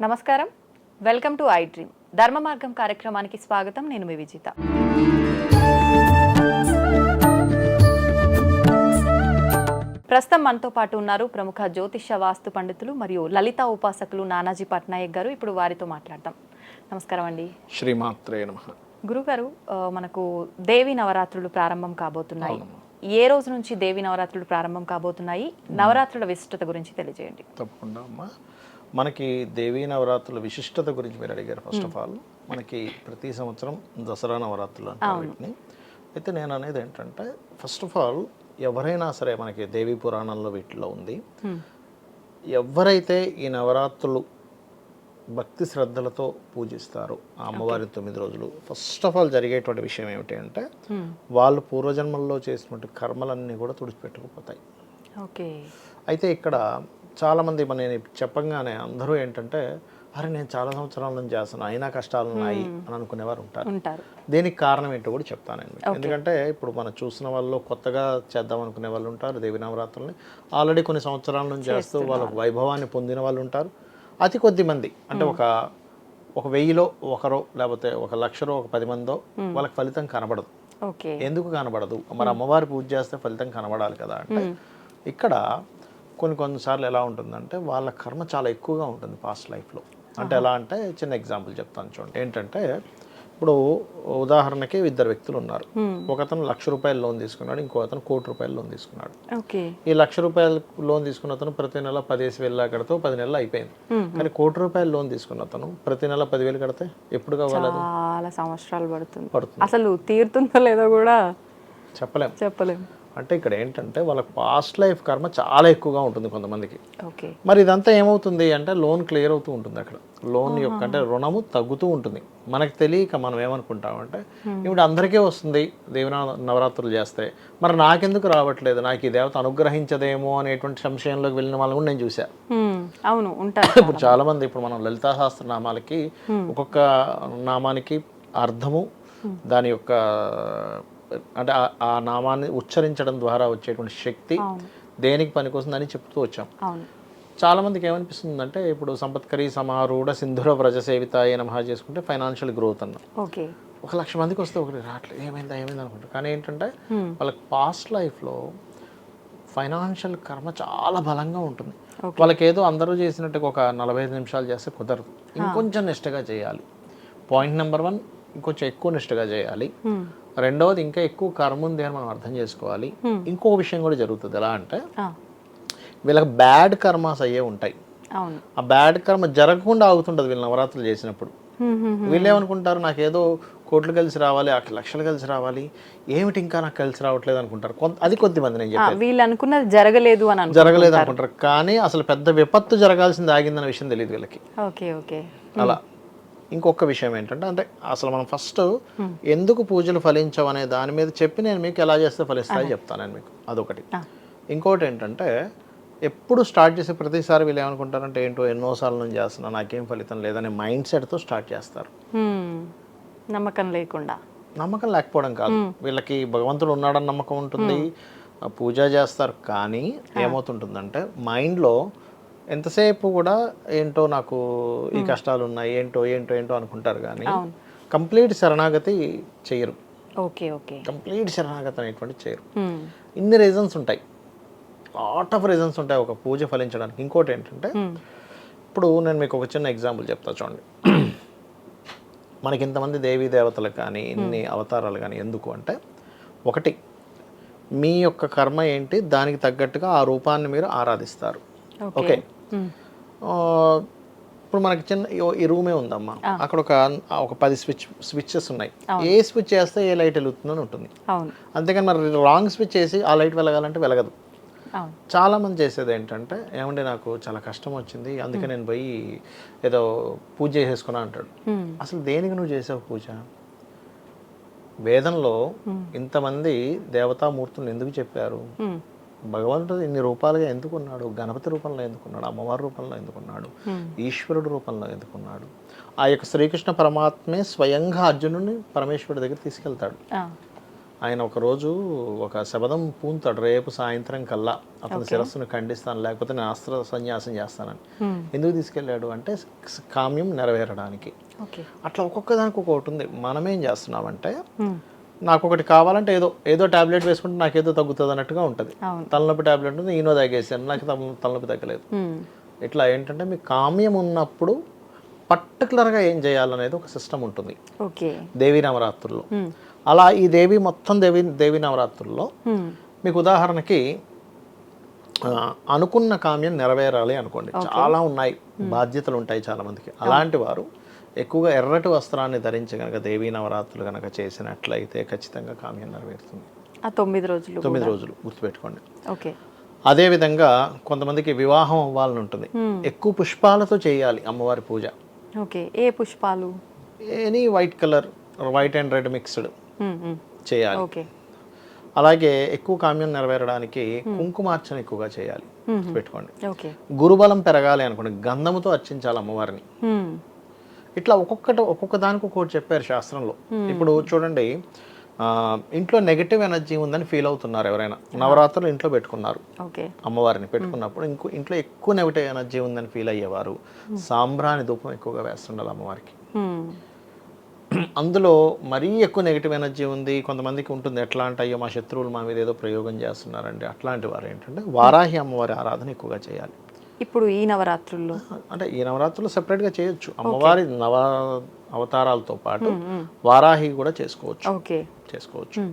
నమస్కారం, welcome to I dream. ధర్మ మార్గం కార్యక్రమానికి స్వాగతం. నేను మీ విజిత. ప్రస్తుతం మనతో పాటు ఉన్నారు ప్రముఖ జ్యోతిష్య వాస్తు పండితులు మరియు లలిత ఉపాసకులు నానాజీ పట్నాయక్ గారు. ఇప్పుడు వారితో మాట్లాడదాం. నమస్కారం అండి. శ్రీమాత్రే నమః. గురుగారు, మనకు దేవి నవరాత్రులు ప్రారంభం కాబోతున్నాయి. ఏ రోజు నుంచి దేవి నవరాత్రులు ప్రారంభం కాబోతున్నాయి? నవరాత్రుల విశిష్టత గురించి తెలియజేయండి. తప్పకుండా అమ్మా. మనకి దేవీ నవరాత్రుల విశిష్టత గురించి మీరు అడిగారు. ఫస్ట్ ఆఫ్ ఆల్ మనకి ప్రతి సంవత్సరం దసరా నవరాత్రులు అంటారు వీటిని. అయితే నేను అనేది ఏంటంటే, ఫస్ట్ ఆఫ్ ఆల్ ఎవరైనా సరే మనకి దేవీ పురాణంలో వీటిలో ఉంది, ఎవరైతే ఈ నవరాత్రులు భక్తి శ్రద్ధలతో పూజిస్తారు ఆ అమ్మవారిని 9 రోజులు, ఫస్ట్ ఆఫ్ ఆల్ జరిగేటువంటి విషయం ఏమిటి అంటే, వాళ్ళు పూర్వజన్మల్లో చేసినటువంటి కర్మలన్నీ కూడా తుడిచిపెట్టుకుపోతాయి. ఓకే. అయితే ఇక్కడ చాలామంది నేను చెప్పంగానే అందరూ ఏంటంటే, అరే నేను చాలా సంవత్సరాల నుంచి చేస్తాను అయినా కష్టాలు ఉన్నాయి అని అనుకునేవారు ఉంటారు. దీనికి కారణం ఏంటో కూడా చెప్తానండి. ఎందుకంటే ఇప్పుడు మనం చూసిన వాళ్ళు కొత్తగా చేద్దాం అనుకునే వాళ్ళు ఉంటారు. దేవి నవరాత్రుల్ని ఆల్రెడీ కొన్ని సంవత్సరాల నుంచి చేస్తూ వాళ్ళకు వైభవాన్ని పొందిన వాళ్ళు ఉంటారు. అతి కొద్ది మంది అంటే ఒక 1000లో ఒకరో లేకపోతే 1,00,000 ఒక 10 మందో వాళ్ళకి ఫలితం కనబడదు. ఎందుకు కనబడదు? మరి అమ్మవారి పూజ చేస్తే ఫలితం కనబడాలి కదా అంటే, ఇక్కడ కొన్నిసార్లు ఎలా ఉంటుందంటే వాళ్ళ కర్మ చాలా ఎక్కువగా ఉంటుంది పాస్ట్ లైఫ్లో. అంటే ఎలా అంటే, చిన్న ఎగ్జాంపుల్ చెప్తాను చూడండి. ఏంటంటే ఇప్పుడు ఉదాహరణకి 2 వ్యక్తులు ఉన్నారు. ఒకతను ₹1,00,000 లోన్ తీసుకున్నాడు, ఇంకో అతను ₹1,00,00,000 లోన్ తీసుకున్నాడు. ఈ ₹1,00,000 లోన్ తీసుకున్న అతను ప్రతి నెల 10,000 కడితే 10 నెలలు అయిపోయింది. కానీ ₹1,00,000 లోన్ తీసుకున్న అతను ప్రతి నెల 10,000 కడితే ఎప్పుడు కావాలి? చాలా సంవత్సరాలు పడుతుంది. అసలు తీరుతుందో లేదో కూడా చెప్పలేము. అంటే ఇక్కడ ఏంటంటే వాళ్ళ పాస్ట్ లైఫ్ కర్మ చాలా ఎక్కువగా ఉంటుంది కొంతమందికి. మరి ఇదంతా ఏమవుతుంది అంటే, లోన్ క్లియర్ అవుతూ ఉంటుంది. అక్కడ లోన్ యొక్క అంటే రుణము తగ్గుతూ ఉంటుంది. మనకు తెలియక మనం ఏమనుకుంటామంటే, ఇప్పుడు అందరికీ వస్తుంది దేవి నవరాత్రులు చేస్తే, మరి నాకెందుకు రావట్లేదు, నాకు ఈ దేవత అనుగ్రహించదేమో అనేటువంటి సంశయంలోకి వెళ్ళిన వాళ్ళని కూడా నేను చూసా. అవును, ఉంటారు. ఇప్పుడు చాలా మంది, ఇప్పుడు మనం లలితా సహస్ర నామాలకి ఒక్కొక్క నామానికి అర్థము, దాని యొక్క అంటే ఆ నామాన్ని ఉచ్చరించడం ద్వారా వచ్చేటువంటి శక్తి దేనికి పనికొస్తుందని చెప్తూ వచ్చాం. చాలా మందికి ఏమనిపిస్తుందంటే, ఇప్పుడు సంపత్కరి సమారూఢ సింధుర వ్రజ సేవితాయ నమః చేసుకుంటే ఫైనాన్షియల్ గ్రోత్ అన్న 1,00,000 మందికి వస్తే ఒకటి రావట్లేదు, ఏమైంది అనుకుంటారు. కానీ ఏంటంటే వాళ్ళకి పాస్ట్ లైఫ్లో ఫైనాన్షియల్ కర్మ చాలా బలంగా ఉంటుంది. వాళ్ళకి ఏదో అందరూ చేసినట్టుగా ఒక 45 నిమిషాలు చేస్తే కుదరదు, ఇంకొంచెం నిష్టగా చేయాలి. పాయింట్ నెంబర్ 1, ఇంకొంచెం ఎక్కువ నిష్టగా చేయాలి. రెండవది, ఇంకా ఎక్కువ కర్మ ఉంది అని మనం అర్థం చేసుకోవాలి. ఇంకో విషయం కూడా జరుగుతుంది. ఎలా అంటే, వీళ్ళకి బ్యాడ్ కర్మాస్ అయ్యే ఉంటాయి. ఆ బ్యాడ్ కర్మ జరగకుండా ఆగుతుంటుంది వీళ్ళు నవరాత్రులు చేసినప్పుడు. వీళ్ళు ఏమనుకుంటారు, నాకేదో కోట్లు కలిసి రావాలి, 1,00,000 కలిసి రావాలి, ఏమిటి ఇంకా నాకు కలిసి రావట్లేదు అనుకుంటారు. అది కొద్దిమంది నేను చెప్పాను, వీళ్ళు అనుకున్నది జరగలేదు అనుకుంటారు. కానీ అసలు పెద్ద విపత్తు జరగాల్సింది ఆగిందన్న విషయం తెలియదు వీళ్ళకి. అలా ఇంకొక విషయం ఏంటంటే, అంటే అసలు మనం ఫస్ట్ ఎందుకు పూజలు ఫలించవు అనే దాని మీద చెప్పి నేను మీకు ఎలా చేస్తే ఫలిస్తాయో చెప్తాను నేను మీకు. అదొకటి. ఇంకోటి ఏంటంటే, ఎప్పుడు స్టార్ట్ చేసే ప్రతిసారి వీళ్ళు ఏమనుకుంటారంటే, ఏంటో ఎన్నోసార్లు నేను చేస్తున్నా నాకేం ఫలితం లేదనే మైండ్ సెట్తో స్టార్ట్ చేస్తారు. నమ్మకం లేకపోవడం కాదు, వీళ్ళకి భగవంతుడు ఉన్నాడని నమ్మకం ఉంటుంది, పూజ చేస్తారు. కానీ ఏమవుతుంటుందంటే, మైండ్లో ఎంతసేపు కూడా ఏంటో నాకు ఈ కష్టాలు ఉన్నాయి, ఏంటో అనుకుంటారు. కానీ కంప్లీట్ శరణాగతి చేయరు. కంప్లీట్ శరణాగతి అనేటువంటి చేయరు. ఇన్ని రీజన్స్ ఉంటాయి, లాట్ ఆఫ్ రీజన్స్ ఉంటాయి ఒక పూజ ఫలించడానికి. ఇంకోటి ఏంటంటే, ఇప్పుడు నేను మీకు ఒక చిన్న ఎగ్జాంపుల్ చెప్తా చూడండి. మనకి ఇంతమంది దేవీ దేవతలు కానీ ఇన్ని అవతారాలు కానీ ఎందుకు అంటే, ఒకటి, మీ యొక్క కర్మ ఏంటి దానికి తగ్గట్టుగా ఆ రూపాన్ని మీరు ఆరాధిస్తారు. ఓకే. ఇప్పుడు మనకి చిన్న ఈ రూమే ఉందమ్మా, అక్కడ ఒక 10 స్విచ్చెస్ ఉన్నాయి. ఏ స్విచ్ చేస్తే ఏ లైట్ వెలుగుతుందని ఉంటుంది. అంతేకాని మరి రాంగ్ స్విచ్ చేసి ఆ లైట్ వెలగాలంటే వెలగదు. చాలా మంది చేసేది ఏంటంటే, ఏమంటే నాకు చాలా కష్టం వచ్చింది అందుకే నేను పోయి ఏదో పూజ చేసేసుకున్నా అంటాడు. అసలు దేనికి నువ్వు చేసావు పూజ? వేదంలో ఇంతమంది దేవతామూర్తులను ఎందుకు చెప్పారు? భగవంతుడు ఇన్ని రూపాలుగా ఎందుకున్నాడు? గణపతి రూపంలో ఎందుకున్నాడు? అమ్మవారి రూపంలో ఎందుకున్నాడు? ఈశ్వరుడు రూపంలో ఎందుకున్నాడు? ఆ యొక్క శ్రీకృష్ణ పరమాత్మే స్వయంగా అర్జునుడిని పరమేశ్వరుడి దగ్గర తీసుకెళ్తాడు. ఆయన ఒకరోజు ఒక శబదం పూంతాడు, రేపు సాయంత్రం కల్లా అతని శిరస్సును ఖండిస్తాను, లేకపోతే నేను అస్త్ర సన్యాసం చేస్తానని. ఎందుకు తీసుకెళ్ళాడు అంటే కామ్యం నెరవేరడానికి. అట్లా ఒక్కొక్క దానికి ఒక్కొక్కటి ఉంది. మనమేం చేస్తున్నామంటే నాకు ఒకటి కావాలంటే ఏదో టాబ్లెట్ వేసుకుంటే నాకేదో తగ్గుతుంది అన్నట్టుగా ఉంటుంది. తలనొప్పి టాబ్లెట్ ఉంటుంది, ఈనో తాగేసాను, నాకు తలనొప్పి తగ్గలేదు. ఇట్లా ఏంటంటే మీకు కామ్యం ఉన్నప్పుడు పర్టికులర్గా ఏం చేయాలనేది ఒక సిస్టమ్ ఉంటుంది దేవీ నవరాత్రుల్లో. అలా ఈ దేవీ నవరాత్రుల్లో మీకు ఉదాహరణకి అనుకున్న కామ్యం నెరవేరాలి అనుకోండి, చాలా ఉన్నాయి, బాధ్యతలు ఉంటాయి చాలా మందికి. అలాంటి వారు ఎక్కువగా ఎర్రటి వస్త్రాన్ని ధరించి కనుక దేవీ నవరాత్రులు కనుక చేసినట్లయితే ఖచ్చితంగా కామ్యం నెరవేరుతుంది. 9 రోజులు గుర్తుపెట్టుకోండి. అదేవిధంగా కొంతమందికి వివాహం అవ్వాలని ఉంటుంది, ఎక్కువ పుష్పాలతో చేయాలి అమ్మవారి పూజ. ఏ పుష్పాలు? Any white and red mixed చేయాలి. అలాగే ఎక్కువ కామ్యం నెరవేరడానికి కుంకుమార్చన ఎక్కువగా చేయాలి, పెట్టుకోండి. గురుబలం పెరగాలి అనుకోండి, గంధముతో అర్చించాలి అమ్మవారిని. ఇట్లా ఒక్కొక్క దానికి ఒక్కొక్కటి చెప్పారు శాస్త్రంలో. ఇప్పుడు చూడండి, ఇంట్లో నెగటివ్ ఎనర్జీ ఉందని ఫీల్ అవుతున్నారు ఎవరైనా, నవరాత్రులు ఇంట్లో పెట్టుకున్నారు అమ్మవారిని, పెట్టుకున్నప్పుడు ఇంట్లో ఎక్కువ నెగటివ్ ఎనర్జీ ఉందని ఫీల్ అయ్యేవారు సాంబ్రాణి ధూపం ఎక్కువగా వేస్తుండాలి అమ్మవారికి. అందులో మరీ ఎక్కువ నెగిటివ్ ఎనర్జీ ఉంది, కొంతమందికి ఉంటుంది ఎట్లా అంటే అయ్యో మా శత్రువులు మా మీద ఏదో ప్రయోగం చేస్తున్నారండి, అట్లాంటి వారు ఏంటంటే వారాహి అమ్మవారి ఆరాధన ఎక్కువగా చేయాలి. ఇప్పుడు ఈ నవరాత్రుల్లో అంటే ఈ నవరాత్రుల్లో సెపరేట్గా చేయొచ్చు, అమ్మవారి అవతారాలతో పాటు వారాహి కూడా చేసుకోవచ్చు.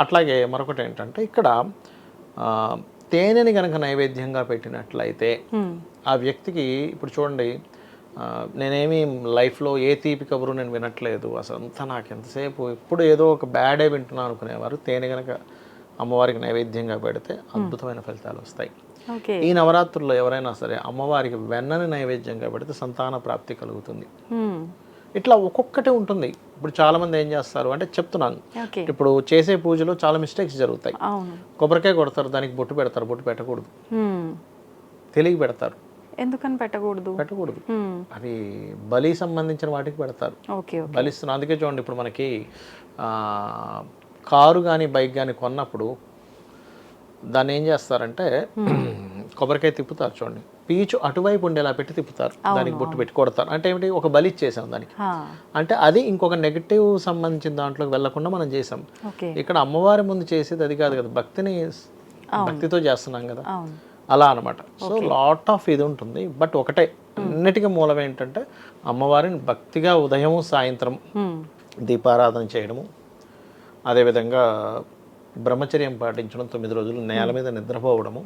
అట్లాగే మరొకటి ఏంటంటే ఇక్కడ తేనెని కనుక నైవేద్యంగా పెట్టినట్లయితే ఆ వ్యక్తికి, ఇప్పుడు చూడండి నేనేమి లైఫ్లో ఏ తీపి కబురు నేను వినట్లేదు అసలు, అంతా నాకు ఎంతసేపు ఎప్పుడు ఏదో ఒక బ్యాడే వింటున్నాను అనుకునేవారు తేనె కనుక అమ్మవారికి నైవేద్యంగా పెడితే అద్భుతమైన ఫలితాలు వస్తాయి. ఈ నవరాత్రుల్లో ఎవరైనా సరే అమ్మవారికి వెన్నని నైవేద్యంగా పెడితే సంతాన ప్రాప్తి కలుగుతుంది. ఇట్లా ఒక్కొక్కటి ఉంటుంది. ఇప్పుడు చాలా మంది ఏం చేస్తారు అంటే చెప్తున్నాను, ఇప్పుడు చేసే పూజలో చాలా మిస్టేక్స్ జరుగుతాయి. కొబ్బరికాయ కొడతారు, దానికి బొట్టు పెడతారు, బొట్టు పెట్టకూడదు, తెలియ పెడతారు. ఎందుకని పెట్టకూడదు? అది బలి సంబంధించిన వాటికి పెడతారు, బలిస్తున్నారు. అందుకే చూడండి, ఇప్పుడు మనకి కారు కానీ బైక్ కానీ కొన్నప్పుడు దాన్ని ఏం చేస్తారంటే కొబ్బరికాయ తిప్పుతారు చూడండి, పీచు అటువైపు ఉండేలా పెట్టి తిప్పుతారు, దానికి బొట్టు పెట్టి కొడతారు. అంటే ఏమిటి, ఒక బలి ఇచ్చేసాం దానికి. అంటే అది ఇంకొక నెగటివ్ సంబంధించిన దాంట్లోకి వెళ్లకుండా మనం చేసాం. ఇక్కడ అమ్మవారి ముందు చేసేది అది కాదు కదా, భక్తితో చేస్తున్నాం కదా, అలా అనమాట. సో లాట్ ఆఫ్ ఇది ఉంటుంది. బట్ ఒకటే అన్నిటికీ మూలం ఏంటంటే అమ్మవారిని భక్తిగా ఉదయము సాయంత్రం దీపారాధన చేయడము, అదేవిధంగా బ్రహ్మచర్యం పాటించడం, 9 రోజులు నేల మీద నిద్రపోవడము.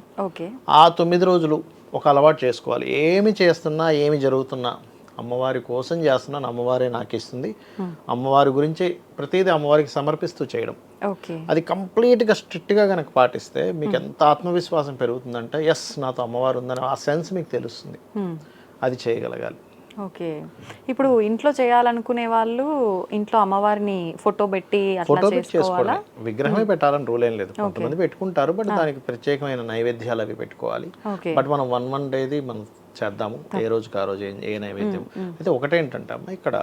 ఆ 9 రోజులు ఒక అలవాటు చేసుకోవాలి. ఏమి చేస్తున్నా ఏమి జరుగుతున్నా అమ్మవారి కోసం చేస్తున్నాను, అమ్మవారే నాకు ఇస్తుంది, అమ్మవారి గురించి ప్రతిదీ అమ్మవారికి సమర్పిస్తూ చేయడం. అది కంప్లీట్గా స్ట్రిక్ట్గా కనుక పాటిస్తే మీకు ఎంత ఆత్మవిశ్వాసం పెరుగుతుందంటే ఎస్ నాతో అమ్మవారు ఉందని ఆ సెన్స్ మీకు తెలుస్తుంది. అది చేయగలగాలి. ఇప్పుడు ఇంట్లో చేయాలనుకునే వాళ్ళు ఇంట్లో అమ్మవారిని ఫోటో పెట్టి చేసుకోవాలి. విగ్రహమే పెట్టాలని రూల్ ఏం లేదు, కొంతమంది పెట్టుకుంటారు, బట్ దానికి ప్రత్యేకమైన నైవేద్యాలు అవి పెట్టుకోవాలి. బట్ మనం వన్ డేది మనం చేద్దాము, ఏ రోజుకి ఆ రోజు ఏ నైవేద్యం. అయితే ఒకటేంటంటే అమ్మ, ఇక్కడ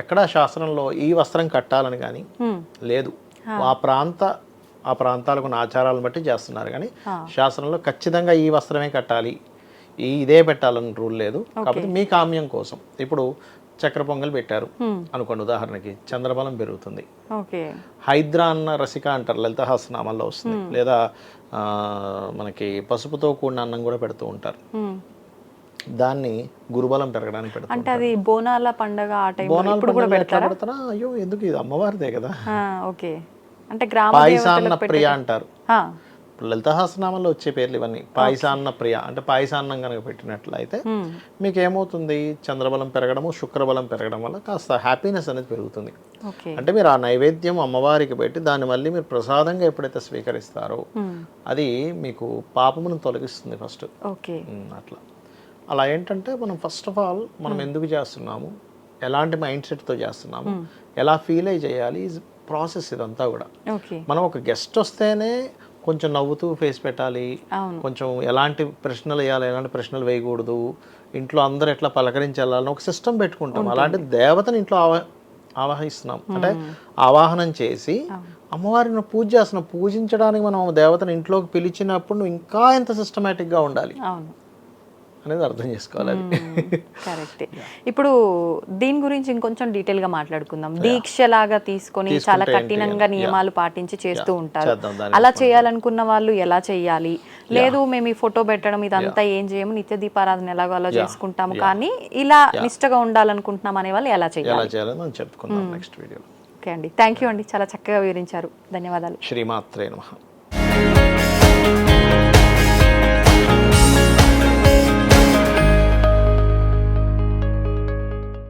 ఎక్కడా శాస్త్రంలో ఈ వస్త్రం కట్టాలని కానీ లేదు, ఆ ప్రాంతాలకు ఉన్న ఆచారాలను బట్టి చేస్తున్నారు. కానీ శాస్త్రంలో ఖచ్చితంగా ఈ వస్త్రమే కట్టాలి, ఇదే పెట్టాలని రూల్ లేదు. కాకపోతే మీ కామ్యం కోసం ఇప్పుడు చక్కెర పొంగల్ పెట్టారు అనుకోండి, ఉదాహరణకి చంద్రబలం పెరుగుతుంది. హైద్రా అన్న రసిక అంటారు, లలిత సహస్రనామాల్లో వస్తుంది. లేదా మనకి పసుపుతో కూడిన అన్నం కూడా పెడుతూ ఉంటారు, దాన్ని గురుబలం పెరగడానికి పెడతారు. అంటే అది బోనాల పండగ, పెడతారా? అయ్యో ఎందుకు, ఇది అమ్మవారిదే కదా. అంటే పాయసాన్న ప్రియ అంటారు. లలిత సహస్రనామంలో వచ్చే పేర్లు ఇవన్నీ. పాయసాన్న ప్రియ అంటే పాయసాన్నం కనుక పెట్టినట్లయితే మీకు ఏమవుతుంది, చంద్రబలం పెరగడము, శుక్రబలం పెరగడం వల్ల కాస్త హ్యాపీనెస్ అనేది పెరుగుతుంది. అంటే మీరు ఆ నైవేద్యం అమ్మవారికి పెట్టి దాన్ని మళ్ళీ మీరు ప్రసాదంగా ఎప్పుడైతే స్వీకరిస్తారో అది మీకు పాపమును తొలగిస్తుంది ఫస్ట్. అలా ఏంటంటే మనం ఫస్ట్ ఆఫ్ ఆల్ మనం ఎందుకు చేస్తున్నాము, ఎలాంటి మైండ్ సెట్తో చేస్తున్నాము, ఎలా ఫీల్ అయ్యి చేయాలి, ప్రాసెస్ ఇదంతా కూడా. మనం ఒక గెస్ట్ వస్తేనే కొంచెం నవ్వుతూ ఫేస్ పెట్టాలి, కొంచెం ఎలాంటి ప్రశ్నలు వేయాలి, ఎలాంటి ప్రశ్నలు వేయకూడదు, ఇంట్లో అందరూ ఎట్లా పలకరించి వెళ్ళాలని ఒక సిస్టమ్ పెట్టుకుంటాం. అలాంటి దేవతని ఇంట్లో ఆవాహిస్తున్నాం అంటే ఆవాహనం చేసి అమ్మవారిని పూజ చేస్తున్నాం. పూజించడానికి మనం దేవతను ఇంట్లోకి పిలిచినప్పుడు నువ్వు ఇంకా ఎంత సిస్టమేటిక్గా ఉండాలి అవును, అనేది అర్థం చేసుకోవాలి. అది కరెక్ట్. ఇప్పుడు దీని గురించి ఇంకొంచెం డీటెయిల్ గా మాట్లాడుకుందాం. దీక్షలాగా తీసుకొని చాలా కఠినంగా నియమాలు పాటించి చేస్తూ ఉంటారు. అలా చేయాలనుకున్న వాళ్ళు ఎలా చేయాలి? లేదు మేము ఈ ఫోటో పెట్టడం ఇదంతా ఏం చేయము, నిత్య దీపారాధన ఎలాగో అలా చేసుకుంటాము, కానీ ఇలా నిష్టగా ఉండాలనుకుంటున్నాం అనే వాళ్ళు ఎలా చేయాలి మనం చెప్పుకుందాం నెక్స్ట్ వీడియోలో. ఓకే అండి, థ్యాంక్ యూ అండి, చాలా చక్కగా వివరించారు. ధన్యవాదాలు. శ్రీమాత్రే నమః.